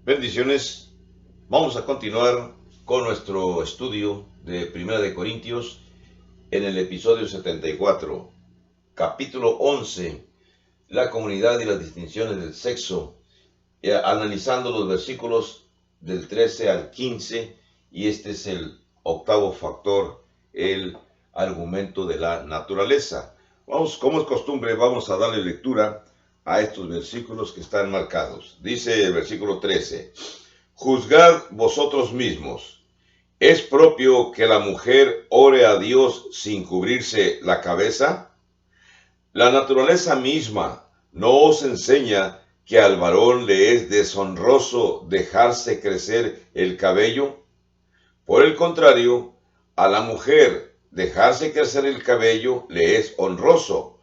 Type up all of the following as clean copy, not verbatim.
Bendiciones. Vamos a continuar con nuestro estudio de Primera de Corintios en el episodio 74, capítulo 11, la comunidad y las distinciones del sexo, analizando los versículos del 13 al 15, y este es el octavo factor, el argumento de la naturaleza. Vamos, como es costumbre, vamos a darle lectura a estos versículos que están marcados. Dice el versículo 13: Juzgad vosotros mismos. ¿Es propio que la mujer ore a Dios sin cubrirse la cabeza? La naturaleza misma no os enseña que al varón le es deshonroso dejarse crecer el cabello. Por el contrario, a la mujer dejarse crecer el cabello le es honroso,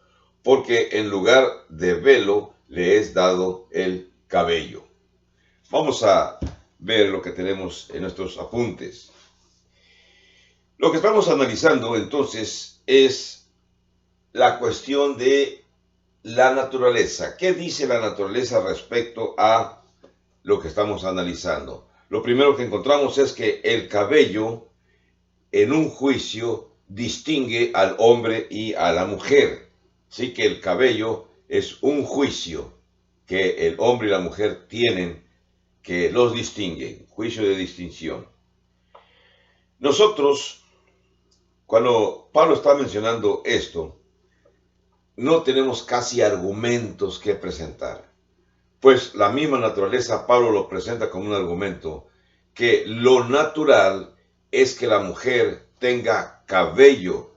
porque en lugar de velo le es dado el cabello. Vamos a ver lo que tenemos en nuestros apuntes. Lo que estamos analizando entonces es la cuestión de la naturaleza. ¿Qué dice la naturaleza respecto a lo que estamos analizando? Lo primero que encontramos es que el cabello en un juicio distingue al hombre y a la mujer. Sí, que el cabello es un juicio que el hombre y la mujer tienen que los distingue, juicio de distinción. Nosotros, cuando Pablo está mencionando esto, no tenemos casi argumentos que presentar, pues la misma naturaleza Pablo lo presenta como un argumento, que lo natural es que la mujer tenga cabello,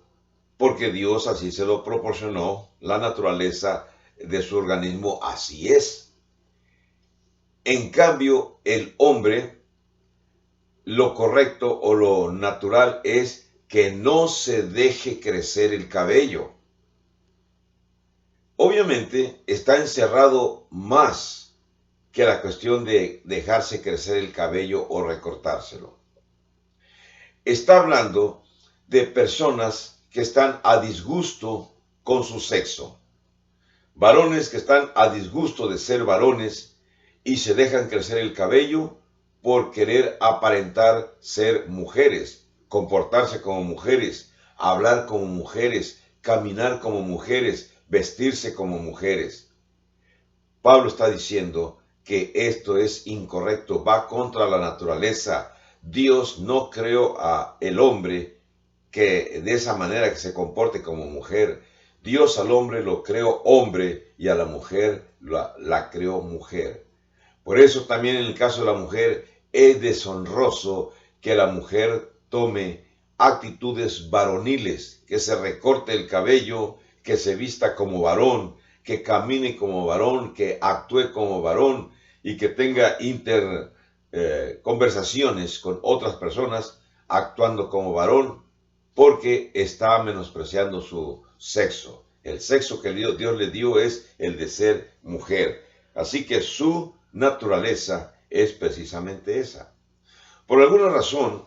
porque Dios así se lo proporcionó, la naturaleza de su organismo así es. En cambio, el hombre, lo correcto o lo natural es que no se deje crecer el cabello. Obviamente está encerrado más que la cuestión de dejarse crecer el cabello o recortárselo. Está hablando de personas que están a disgusto con su sexo. Varones que están a disgusto de ser varones y se dejan crecer el cabello por querer aparentar ser mujeres, comportarse como mujeres, hablar como mujeres, caminar como mujeres, vestirse como mujeres. Pablo está diciendo que esto es incorrecto, va contra la naturaleza. Dios no creó al hombre que de esa manera que se comporte como mujer. Dios al hombre lo creó hombre y a la mujer la creó mujer. Por eso también en el caso de la mujer es deshonroso que la mujer tome actitudes varoniles, que se recorte el cabello, que se vista como varón, que camine como varón, que actúe como varón y que tenga conversaciones con otras personas actuando como varón, porque está menospreciando su sexo. El sexo que Dios le dio es el de ser mujer. Así que su naturaleza es precisamente esa. Por alguna razón,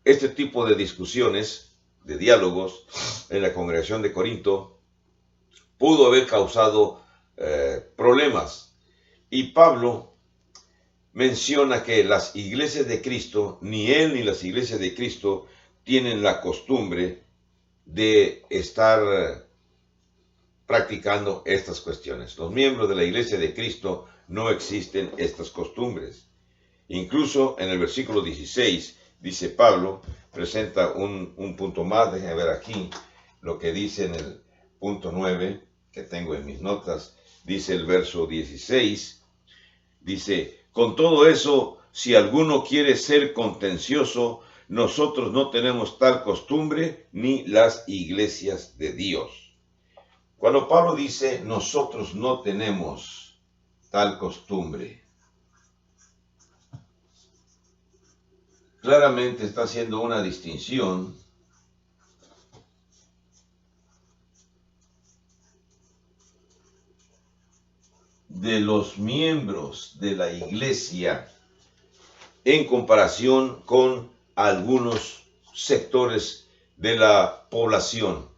este tipo de discusiones, de diálogos en la congregación de Corinto, pudo haber causado problemas. Y Pablo menciona que las iglesias de Cristo, ni él ni las iglesias de Cristo, tienen la costumbre de estar practicando estas cuestiones. Los miembros de la iglesia de Cristo no existen estas costumbres. Incluso en el versículo 16, dice Pablo, presenta un punto más. Déjenme ver aquí lo que dice en el punto 9, que tengo en mis notas. Dice el verso 16, dice: con todo eso, si alguno quiere ser contencioso, nosotros no tenemos tal costumbre ni las iglesias de Dios. Cuando Pablo dice nosotros no tenemos tal costumbre, claramente está haciendo una distinción de los miembros de la iglesia en comparación con algunos sectores de la población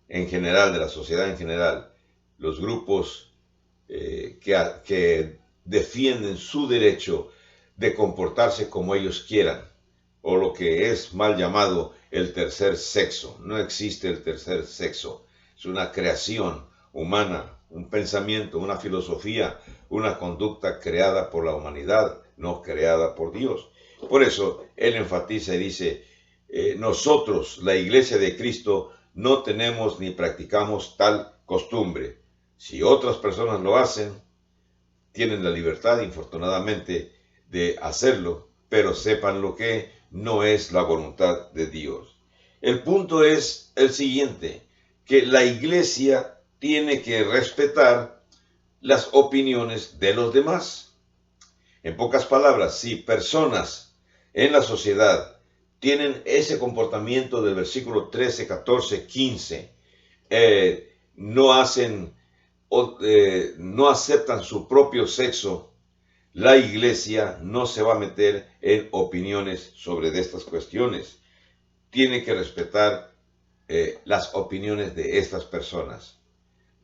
en general, de la sociedad en general, los grupos que defienden su derecho de comportarse como ellos quieran, o lo que es mal llamado el tercer sexo. No existe el tercer sexo. Es una creación humana, un pensamiento, una filosofía, una conducta creada por la humanidad, no creada por Dios. Por eso él enfatiza y dice, nosotros, la Iglesia de Cristo, no tenemos ni practicamos tal costumbre. Si otras personas lo hacen, tienen la libertad, infortunadamente, de hacerlo, pero sepan lo que no es la voluntad de Dios. El punto es el siguiente, que la Iglesia tiene que respetar las opiniones de los demás. En pocas palabras, si personas en la sociedad tienen ese comportamiento del versículo 13, 14, 15, no aceptan su propio sexo, la Iglesia no se va a meter en opiniones sobre estas cuestiones. Tiene que respetar las opiniones de estas personas.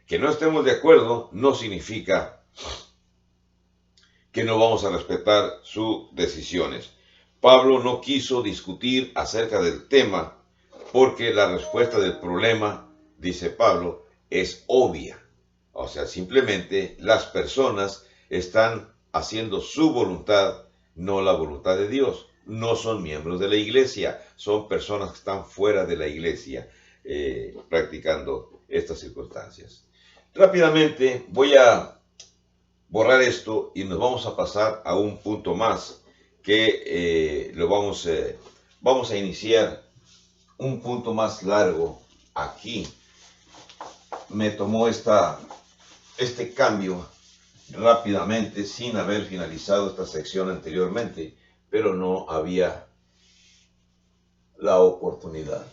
Que no estemos de acuerdo no significa que no vamos a respetar sus decisiones. Pablo no quiso discutir acerca del tema porque la respuesta del problema, dice Pablo, es obvia. O sea, simplemente las personas están haciendo su voluntad, no la voluntad de Dios. No son miembros de la iglesia, son personas que están fuera de la iglesia practicando estas circunstancias. Rápidamente voy a borrar esto y nos vamos a pasar a un punto más que vamos a iniciar un punto más largo aquí. Me tomó este cambio rápidamente sin haber finalizado esta sección anteriormente, pero no había la oportunidad.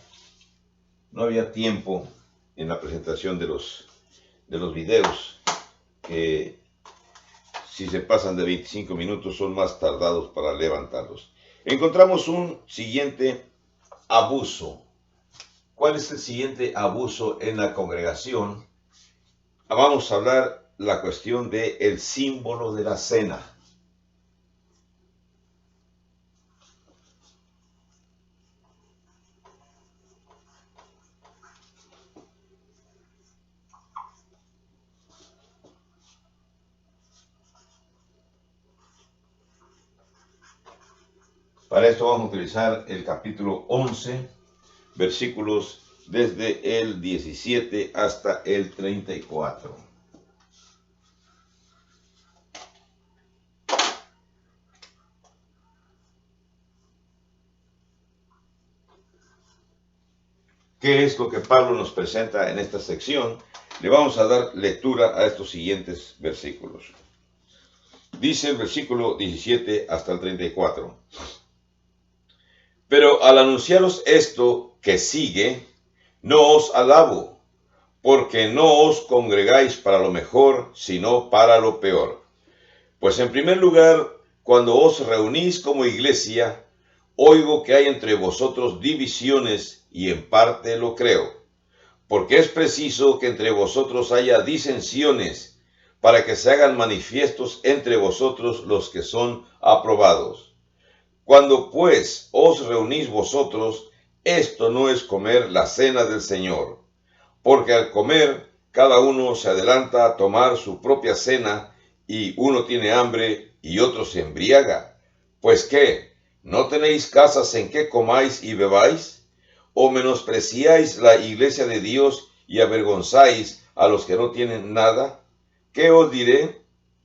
No había tiempo en la presentación de los videos, que si se pasan de 25 minutos son más tardados para levantarlos. Encontramos un siguiente abuso. ¿Cuál es el siguiente abuso en la congregación? Vamos a hablar la cuestión del símbolo de la cena. Para esto vamos a utilizar el capítulo 11, versículos desde el 17 hasta el 34. ¿Qué es lo que Pablo nos presenta en esta sección? Le vamos a dar lectura a estos siguientes versículos. Dice el versículo 17 hasta el 34. Pero al anunciaros esto que sigue, no os alabo, porque no os congregáis para lo mejor, sino para lo peor. Pues en primer lugar, cuando os reunís como iglesia, oigo que hay entre vosotros divisiones, y en parte lo creo, porque es preciso que entre vosotros haya disensiones, para que se hagan manifiestos entre vosotros los que son aprobados. Cuando pues os reunís vosotros, esto no es comer la cena del Señor, porque al comer cada uno se adelanta a tomar su propia cena, y uno tiene hambre y otro se embriaga. Pues ¿qué? ¿No tenéis casas en que comáis y bebáis? ¿O menospreciáis la iglesia de Dios y avergonzáis a los que no tienen nada? ¿Qué os diré?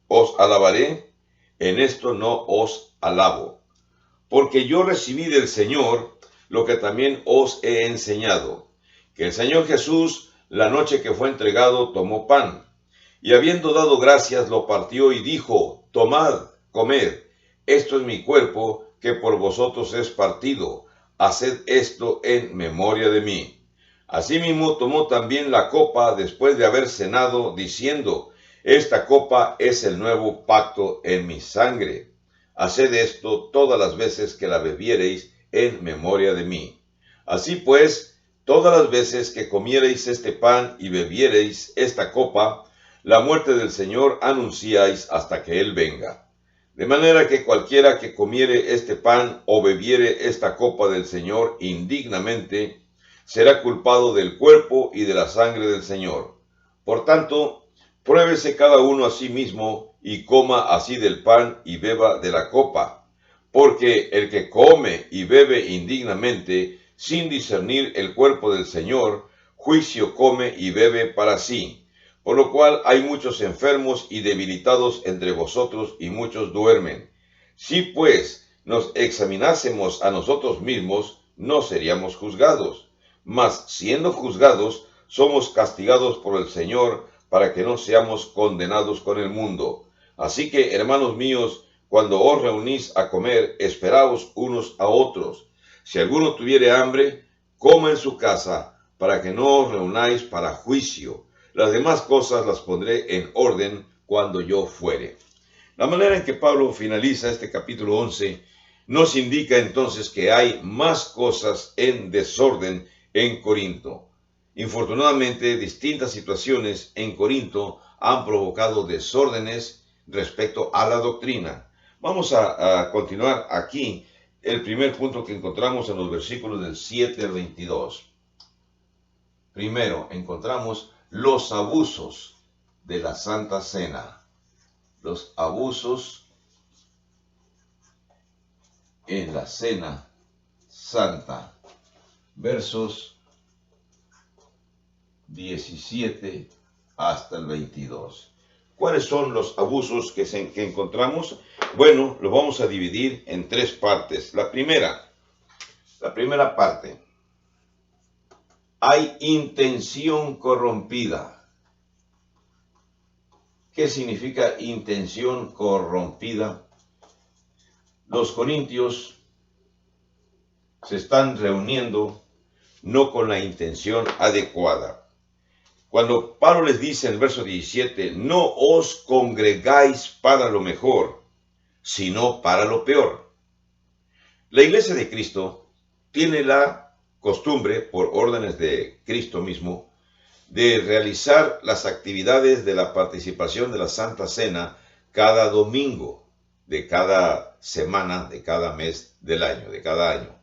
¿Os alabaré? En esto no os alabo. Porque yo recibí del Señor lo que también os he enseñado, que el Señor Jesús, la noche que fue entregado, tomó pan, y habiendo dado gracias, lo partió y dijo: tomad, comed, esto es mi cuerpo, que por vosotros es partido, haced esto en memoria de mí. Asimismo tomó también la copa después de haber cenado, diciendo: esta copa es el nuevo pacto en mi sangre. Haced esto todas las veces que la bebiereis en memoria de mí. Así pues, todas las veces que comiereis este pan y bebiereis esta copa, la muerte del Señor anunciáis hasta que Él venga. De manera que cualquiera que comiere este pan o bebiere esta copa del Señor indignamente, será culpado del cuerpo y de la sangre del Señor. Por tanto, pruébese cada uno a sí mismo y coma así del pan y beba de la copa. Porque el que come y bebe indignamente, sin discernir el cuerpo del Señor, juicio come y bebe para sí. Por lo cual hay muchos enfermos y debilitados entre vosotros y muchos duermen. Si pues nos examinásemos a nosotros mismos, no seríamos juzgados. Mas siendo juzgados, somos castigados por el Señor para que no seamos condenados con el mundo. Así que, hermanos míos, cuando os reunís a comer, esperaos unos a otros. Si alguno tuviere hambre, coma en su casa, para que no os reunáis para juicio. Las demás cosas las pondré en orden cuando yo fuere. La manera en que Pablo finaliza este capítulo 11 nos indica entonces que hay más cosas en desorden en Corinto. Infortunadamente, distintas situaciones en Corinto han provocado desórdenes respecto a la doctrina. Vamos a continuar aquí el primer punto que encontramos en los versículos del 7 al 22. Primero, encontramos los abusos de la Santa Cena. Los abusos en la Cena Santa. Versos 17 hasta el 22. ¿Cuáles son los abusos que encontramos? Bueno, los vamos a dividir en tres partes. La primera parte. Hay intención corrompida. ¿Qué significa intención corrompida? Los corintios se están reuniendo no con la intención adecuada. Cuando Pablo les dice en el verso 17, no os congregáis para lo mejor, sino para lo peor. La iglesia de Cristo tiene la costumbre, por órdenes de Cristo mismo, de realizar las actividades de la participación de la Santa Cena cada domingo de cada semana, de cada mes del año, de cada año.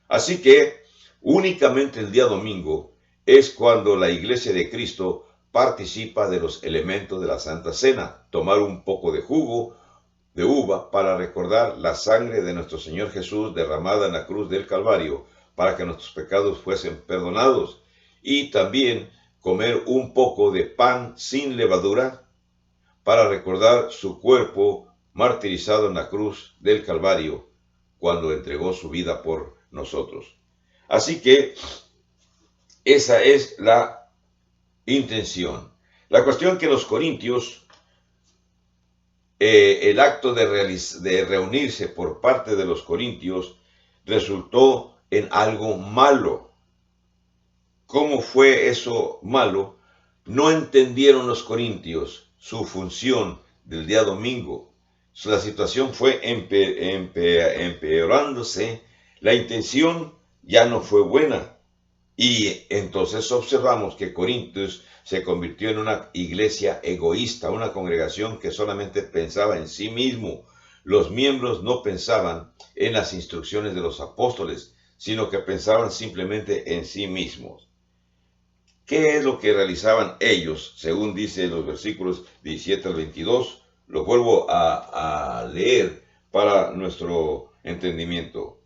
Así que únicamente el día domingo es cuando la iglesia de Cristo participa de los elementos de la Santa Cena, tomar un poco de jugo de uva para recordar la sangre de nuestro Señor Jesús derramada en la cruz del Calvario para que nuestros pecados fuesen perdonados, y también comer un poco de pan sin levadura para recordar su cuerpo martirizado en la cruz del Calvario cuando entregó su vida por nosotros. Así que esa es la intención. La cuestión que los corintios, el acto de reunirse por parte de los corintios resultó en algo malo. ¿Cómo fue eso malo? No entendieron los corintios su función del día domingo. La situación fue empeorándose. La intención ya no fue buena. Y entonces observamos que Corintios se convirtió en una iglesia egoísta, una congregación que solamente pensaba en sí mismo. Los miembros no pensaban en las instrucciones de los apóstoles, sino que pensaban simplemente en sí mismos. ¿Qué es lo que realizaban ellos? Según dice en los versículos 17 al 22, lo vuelvo a leer para nuestro entendimiento.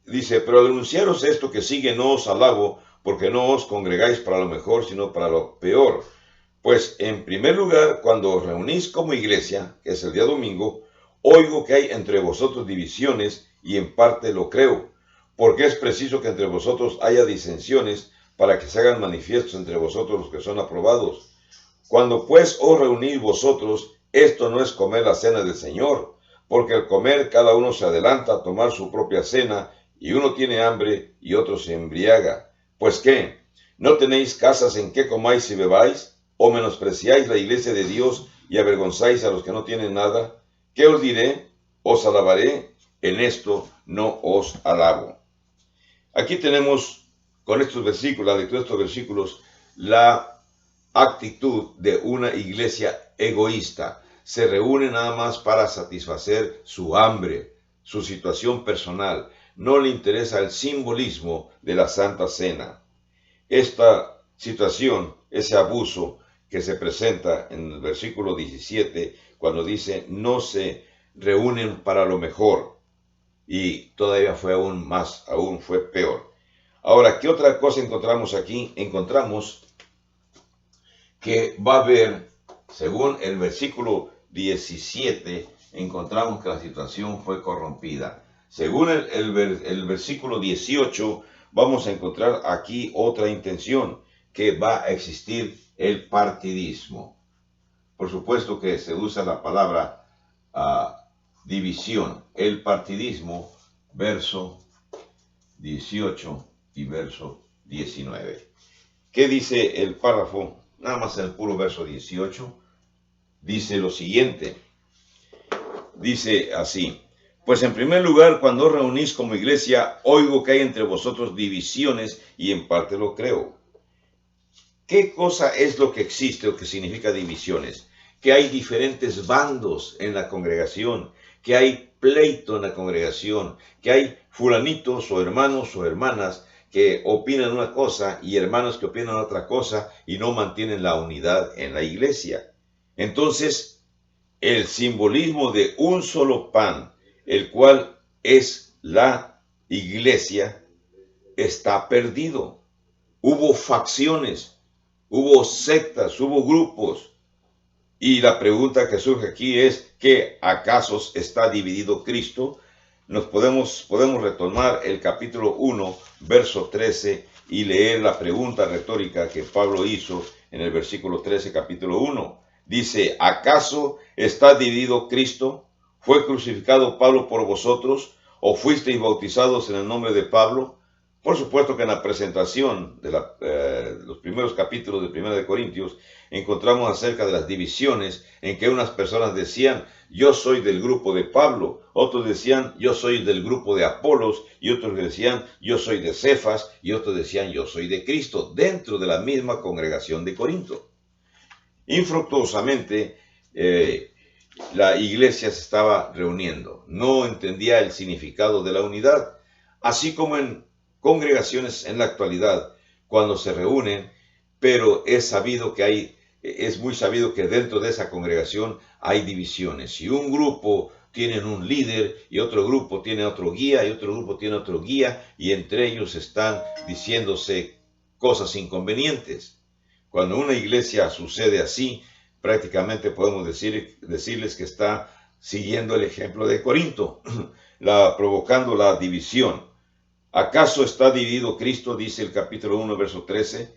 Dice, pero al anunciaros esto que sigue no os alabo, porque no os congregáis para lo mejor, sino para lo peor. Pues en primer lugar, cuando os reunís como iglesia, que es el día domingo, oigo que hay entre vosotros divisiones, y en parte lo creo, porque es preciso que entre vosotros haya disensiones, para que se hagan manifiestos entre vosotros los que son aprobados. Cuando pues os reunís vosotros, esto no es comer la cena del Señor, porque al comer cada uno se adelanta a tomar su propia cena, y uno tiene hambre y otro se embriaga. Pues ¿qué? ¿No tenéis casas en que comáis y bebáis? ¿O menospreciáis la iglesia de Dios y avergonzáis a los que no tienen nada? ¿Qué os diré? ¿Os alabaré? En esto no os alabo. Aquí tenemos, con estos versículos, la lectura de estos versículos, la actitud de una iglesia egoísta. se reúne nada más para satisfacer su hambre, su situación personal. No le interesa el simbolismo de la Santa Cena. Esta situación, ese abuso que se presenta en el versículo 17, cuando dice, no se reúnen para lo mejor, y todavía fue aún fue peor. Ahora, ¿qué otra cosa encontramos aquí? Encontramos que va a haber, según el versículo 17, encontramos que la situación fue corrompida. Según el versículo 18, vamos a encontrar aquí otra intención, que va a existir el partidismo. Por supuesto que se usa la palabra división, el partidismo, verso 18 y verso 19. ¿Qué dice el párrafo? Nada más en el puro verso 18, dice lo siguiente. Dice así: pues en primer lugar, cuando os reunís como iglesia, oigo que hay entre vosotros divisiones, y en parte lo creo. ¿Qué cosa es lo que existe o que significa divisiones? Que hay diferentes bandos en la congregación, que hay pleito en la congregación, que hay fulanitos o hermanas que opinan una cosa y hermanos que opinan otra cosa y no mantienen la unidad en la iglesia. Entonces, el simbolismo de un solo pan, el cual es la iglesia, está perdido. Hubo facciones, hubo sectas, hubo grupos. Y la pregunta que surge aquí es, ¿qué acaso está dividido Cristo? Podemos retomar el capítulo 1, verso 13, y leer la pregunta retórica que Pablo hizo en el versículo 13, capítulo 1. Dice, ¿acaso está dividido Cristo? ¿Fue crucificado Pablo por vosotros? ¿O fuisteis bautizados en el nombre de Pablo? Por supuesto que en la presentación de los primeros capítulos de 1 de Corintios encontramos acerca de las divisiones en que unas personas decían, yo soy del grupo de Pablo, otros decían, yo soy del grupo de Apolos, y otros decían, yo soy de Cefas, y otros decían, yo soy de Cristo, dentro de la misma congregación de Corinto. Infructuosamente, la iglesia se estaba reuniendo, no entendía el significado de la unidad, así como en congregaciones en la actualidad, cuando se reúnen, pero es muy sabido que dentro de esa congregación hay divisiones. Si un grupo tiene un líder y otro grupo tiene otro guía y otro grupo tiene otro guía, y entre ellos están diciéndose cosas inconvenientes. Cuando una iglesia sucede así, prácticamente podemos decirles que está siguiendo el ejemplo de Corinto, provocando la división. ¿Acaso está dividido Cristo? Dice el capítulo 1, verso 13.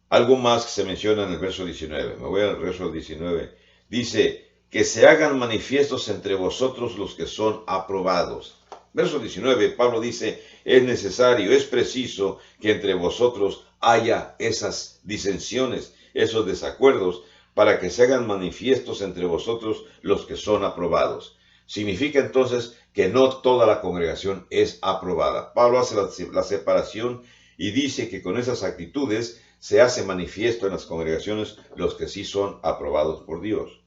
Algo más que se menciona en el verso 19. Me voy al verso 19. Dice, que se hagan manifiestos entre vosotros los que son aprobados. Verso 19, Pablo dice, es necesario, es preciso que entre vosotros haya esas disensiones, esos desacuerdos, para que se hagan manifiestos entre vosotros los que son aprobados. Significa entonces que no toda la congregación es aprobada. Pablo hace la separación y dice que con esas actitudes se hace manifiesto en las congregaciones los que sí son aprobados por Dios.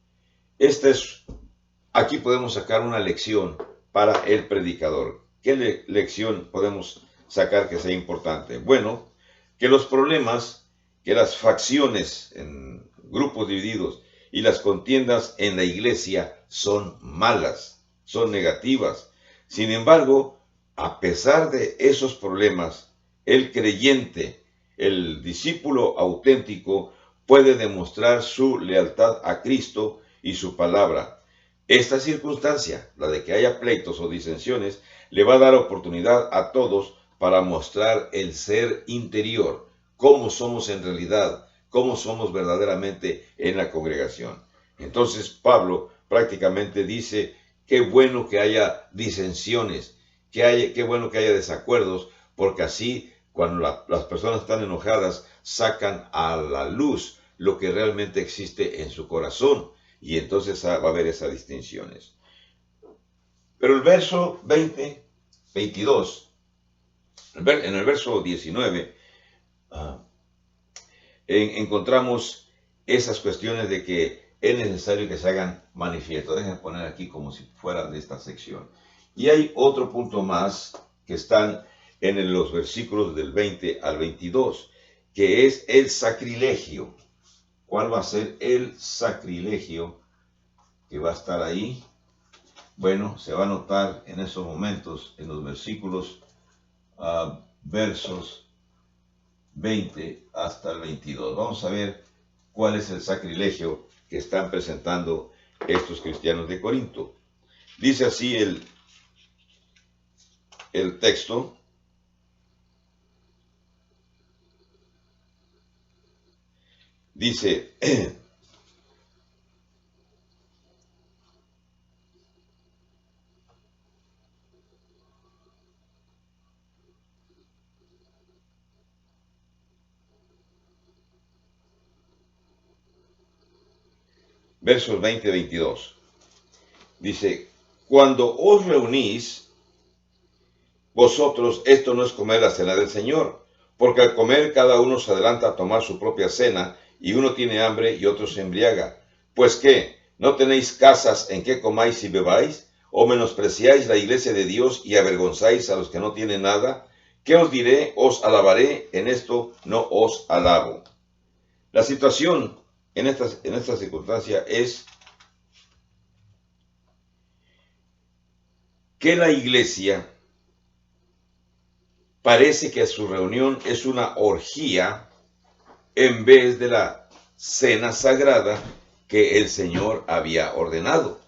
Aquí podemos sacar una lección para el predicador. ¿Qué lección podemos sacar que sea importante? Bueno, que los problemas, que las facciones en grupos divididos y las contiendas en la iglesia son malas, son negativas. Sin embargo, a pesar de esos problemas, el creyente, el discípulo auténtico, puede demostrar su lealtad a Cristo y su palabra. Esta circunstancia, la de que haya pleitos o disensiones, le va a dar oportunidad a todos para mostrar el ser interior, cómo somos en realidad, cómo somos verdaderamente en la congregación. Entonces Pablo prácticamente dice, qué bueno que haya disensiones, qué bueno que haya desacuerdos, porque así cuando las personas están enojadas sacan a la luz lo que realmente existe en su corazón, y entonces va a haber esas distinciones. Pero el verso 22, en el verso 19, encontramos esas cuestiones de que es necesario que se hagan manifiesto. Déjenme poner aquí como si fuera de esta sección. Y hay otro punto más que están en los versículos del 20 al 22, que es el sacrilegio. ¿Cuál va a ser el sacrilegio que va a estar ahí? Bueno, se va a notar en esos momentos, en los versículos, versos 20 hasta el 22. Vamos a ver cuál es el sacrilegio que están presentando estos cristianos de Corinto. Dice así el texto. Dice, versos 20-22. Dice, cuando os reunís, vosotros, esto no es comer la cena del Señor, porque al comer cada uno se adelanta a tomar su propia cena, y uno tiene hambre y otro se embriaga. Pues ¿qué? ¿No tenéis casas en que comáis y bebáis? ¿O menospreciáis la iglesia de Dios y avergonzáis a los que no tienen nada? ¿Qué os diré? Os alabaré, en esto no os alabo. La situación en esta circunstancia es que la iglesia parece que su reunión es una orgía en vez de la cena sagrada que el Señor había ordenado.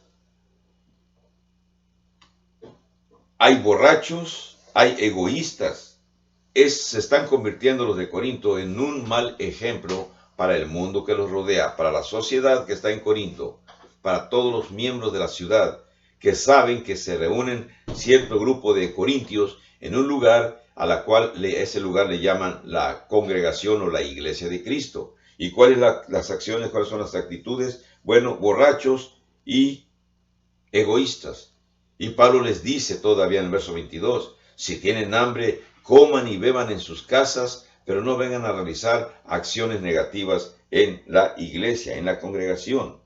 Hay borrachos, hay egoístas. Se están convirtiendo los de Corinto en un mal ejemplo para el mundo que los rodea, para la sociedad que está en Corinto, para todos los miembros de la ciudad que saben que se reúnen cierto grupo de corintios en un lugar a la cual ese lugar le llaman la congregación o la iglesia de Cristo. ¿Y cuáles las acciones, cuáles son las actitudes? Bueno, borrachos y egoístas. Y Pablo les dice todavía en el verso 22, si tienen hambre, coman y beban en sus casas, pero no vengan a realizar acciones negativas en la iglesia, en la congregación.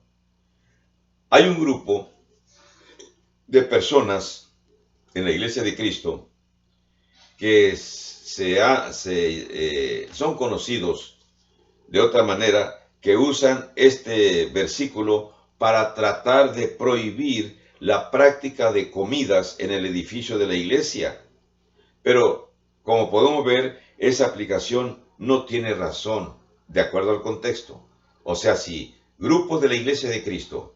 Hay un grupo de personas en la iglesia de Cristo que son conocidos de otra manera, que usan este versículo para tratar de prohibir la práctica de comidas en el edificio de la iglesia. Pero, como podemos ver, esa aplicación no tiene razón de acuerdo al contexto. O sea, si grupos de la iglesia de Cristo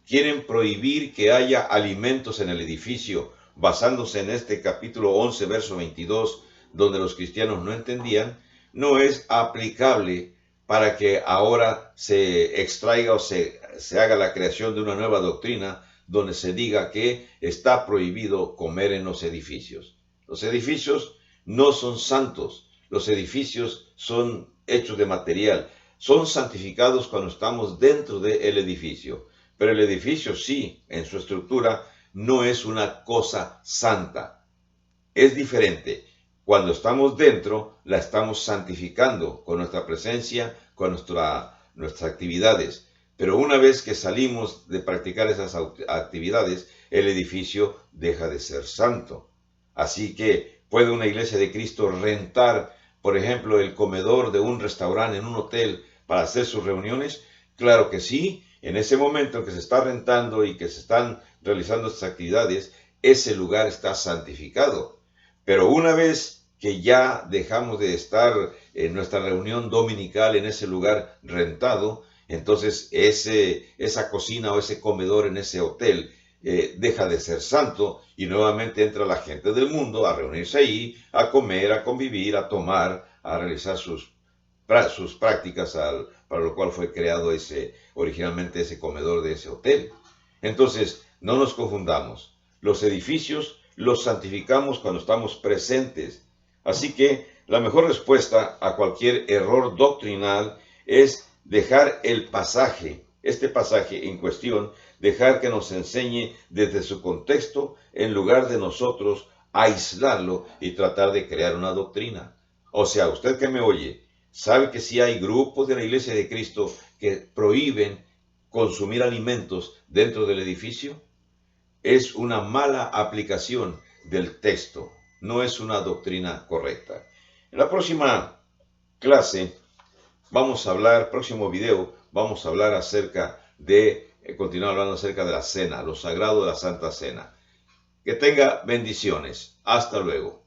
quieren prohibir que haya alimentos en el edificio, basándose en este capítulo 11, verso 22, donde los cristianos no entendían, no es aplicable para que ahora se extraiga o se haga la creación de una nueva doctrina donde se diga que está prohibido comer en los edificios. Los edificios no son santos, los edificios son hechos de material, son santificados cuando estamos dentro del edificio, pero el edificio sí, en su estructura, no es una cosa santa. Es diferente. Cuando estamos dentro, la estamos santificando con nuestra presencia, con nuestras actividades. Pero una vez que salimos de practicar esas actividades, el edificio deja de ser santo. Así que, ¿puede una iglesia de Cristo rentar, por ejemplo, el comedor de un restaurante en un hotel para hacer sus reuniones? Claro que sí. En ese momento en que se está rentando y que se están realizando estas actividades, ese lugar está santificado. Pero una vez que ya dejamos de estar en nuestra reunión dominical en ese lugar rentado, entonces esa cocina o ese comedor en ese hotel deja de ser santo y nuevamente entra la gente del mundo a reunirse ahí, a comer, a convivir, a tomar, a realizar sus prácticas para lo cual fue creado originalmente ese comedor de ese hotel. Entonces, no nos confundamos. Los edificios los santificamos cuando estamos presentes. Así que la mejor respuesta a cualquier error doctrinal es dejar este pasaje en cuestión, dejar que nos enseñe desde su contexto en lugar de nosotros aislarlo y tratar de crear una doctrina. O sea, usted que me oye, sabe que sí hay grupos de la iglesia de Cristo que prohíben consumir alimentos dentro del edificio? Es una mala aplicación del texto, no es una doctrina correcta. En la próxima clase próximo video, vamos a hablar acerca de, continuar hablando acerca de la cena, lo sagrado de la Santa Cena. Que tenga bendiciones. Hasta luego.